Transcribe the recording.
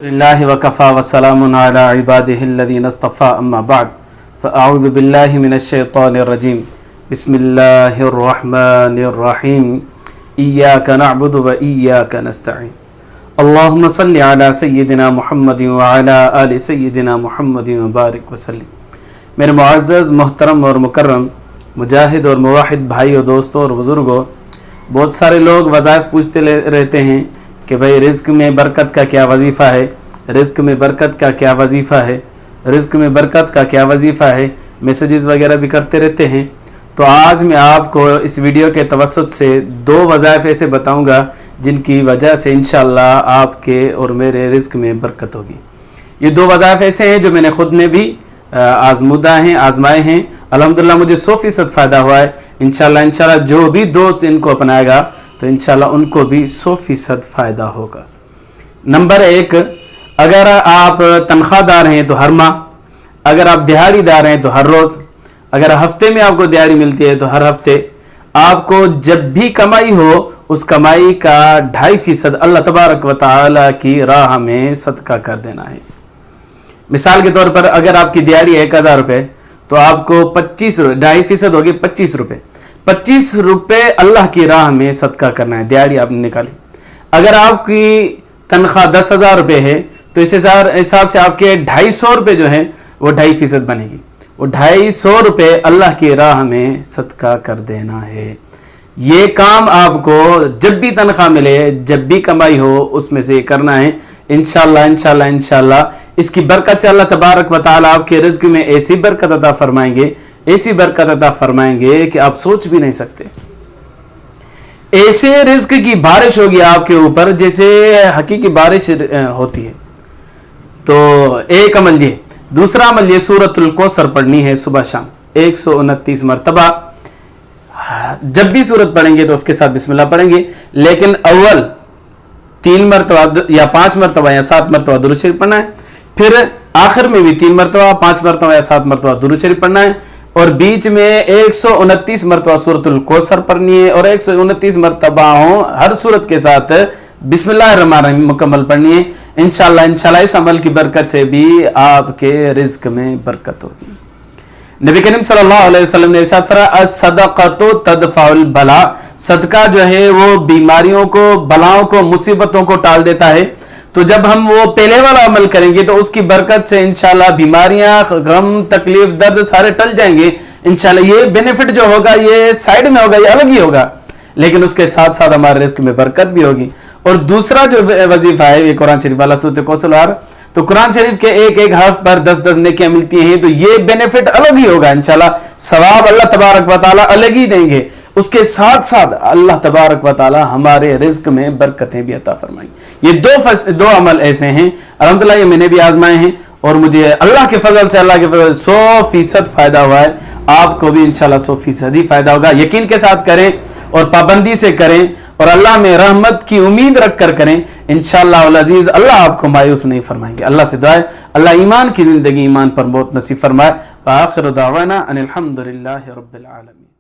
اللہ وکفا وسلام علی عبادہ الذین اصطفى اما بعد فاعوذ باللہ من الشیطان الرجیم بسم اللہ الرحمن الرحیم ایاک نعبد و ایاک نستعین اللہم صلی علی سیدنا محمد وعلی آل سیدنا محمد وبارک وسلم۔ میرے معزز محترم اور مکرم مجاہد اور موحد بھائی اور دوستوں اور بزرگوں، بہت سارے لوگ وظائف پوچھتے رہتے ہیں کہ بھئی رزق میں برکت کا کیا وظیفہ ہے، رزق میں برکت کا کیا وظیفہ ہے، رزق میں برکت کا کیا وظیفہ ہے، میسیجز وغیرہ بھی کرتے رہتے ہیں۔ تو آج میں آپ کو اس ویڈیو کے توسط سے دو وظائف ایسے بتاؤں گا جن کی وجہ سے انشاءاللہ آپ کے اور میرے رزق میں برکت ہوگی۔ یہ دو وظائف ایسے ہیں جو میں نے خود نے بھی آزمودہ ہیں، آزمائے ہیں، الحمدللہ مجھے 100% فائدہ ہوا ہے۔ انشاءاللہ جو بھی دوست ان کو اپنائے گا تو انشاءاللہ ان کو بھی 100% فائدہ ہوگا۔ نمبر 1، اگر آپ تنخواہ دار ہیں تو ہر ماہ، اگر آپ دہاڑی دار ہیں تو ہر روز، اگر ہفتے میں آپ کو دہاڑی ملتی ہے تو ہر ہفتے آپ کو جب بھی کمائی ہو اس کمائی کا 2.5% اللہ تبارک و تعالی کی راہ میں صدقہ کر دینا ہے۔ مثال کے طور پر اگر آپ کی دیہاڑی ہے 1000 روپے تو آپ کو 2.5% ہوگی 25 روپے، 25 روپے اللہ کی راہ میں صدقہ کرنا ہے۔ دیہاڑی آپ نے نکالی، اگر آپ کی تنخواہ 10,000 روپے ہے تو اس حساب سے آپ کے 250 روپے جو ہیں وہ 2.5% بنے گی۔ وہ 250 روپے اللہ کی راہ میں صدقہ کر دینا ہے۔ یہ کام آپ کو جب بھی تنخواہ ملے، جب بھی کمائی ہو اس میں سے کرنا ہے۔ انشاءاللہ اس کی برکت سے اللہ تبارک و تعالی آپ کے رزق میں ایسی برکت عطا فرمائیں گے، ایسی برکت عطا فرمائیں گے کہ آپ سوچ بھی نہیں سکتے۔ ایسے رزق کی بارش ہوگی آپ کے اوپر جیسے حقیقی بارش ہوتی ہے۔ تو ایک عمل یہ، دوسرا عمل یہ، سورۃ الکوثر پڑھنی ہے صبح شام 129 مرتبہ۔ جب بھی سورت پڑھیں گے تو اس کے ساتھ بسم اللہ پڑھیں گے، لیکن اول 3 مرتبہ یا 5 مرتبہ یا 7 مرتبہ درود شریف پڑھنا ہے، پھر آخر میں بھی 3 مرتبہ 5 مرتبہ یا 7 مرتبہ درود شریف پڑھنا ہے، اور بیچ میں 129 مرتبہ سورۃ الکوثر پڑھنی ہے، اور 129 مرتبہ ہر سورت کے ساتھ بسم اللہ الرحمن الرحیم مکمل پڑھنی ہے۔ انشاءاللہ اس عمل کی برکت سے بھی آپ کے رزق میں برکت ہوگی۔ نبی کریم صلی اللہ علیہ وسلم نے ارشاد فرمایا الصدقۃ تدفع البلاء، صدقہ جو ہے وہ بیماریوں کو، بلاؤں کو، مصیبتوں کو ٹال دیتا ہے۔ تو جب ہم وہ پہلے والا عمل کریں گے تو اس کی برکت سے انشاءاللہ بیماریاں، غم، تکلیف، درد سارے ٹل جائیں گے۔ انشاءاللہ یہ بینیفٹ جو ہوگا یہ سائیڈ میں ہوگا، یہ الگ ہی ہوگا، لیکن اس کے ساتھ ساتھ ہمارے رزق میں برکت بھی ہوگی۔ اور دوسرا جو وظیفہ ہے یہ قرآن شریف والا سورۃ کوثر، تو قرآن شریف کے ایک حرف پر 10 نیکیاں ملتی ہیں، تو یہ بینیفٹ الگ ہی ہوگا۔ انشاءاللہ ثواب اللہ تبارک و تعالی الگ ہی دیں گے، اس کے ساتھ ساتھ اللہ تبارک و تعالی ہمارے رزق میں برکتیں بھی عطا فرمائیں۔ یہ دو عمل ایسے ہیں الحمدللہ یہ میں نے بھی آزمائے ہیں، اور مجھے اللہ کے فضل سے 100% فائدہ ہوا ہے۔ آپ کو بھی انشاءاللہ 100% ہی فائدہ ہوگا۔ یقین کے ساتھ کریں اور پابندی سے کریں اور اللہ میں رحمت کی امید رکھ کر کریں، انشاءاللہ العزیز اللہ آپ کو مایوس نہیں فرمائیں گے۔ اللہ سے دعا ہے اللہ ایمان کی زندگی ایمان پر موت نصیب فرمائے۔ وآخر دعوانا ان الحمدللہ رب العالمین۔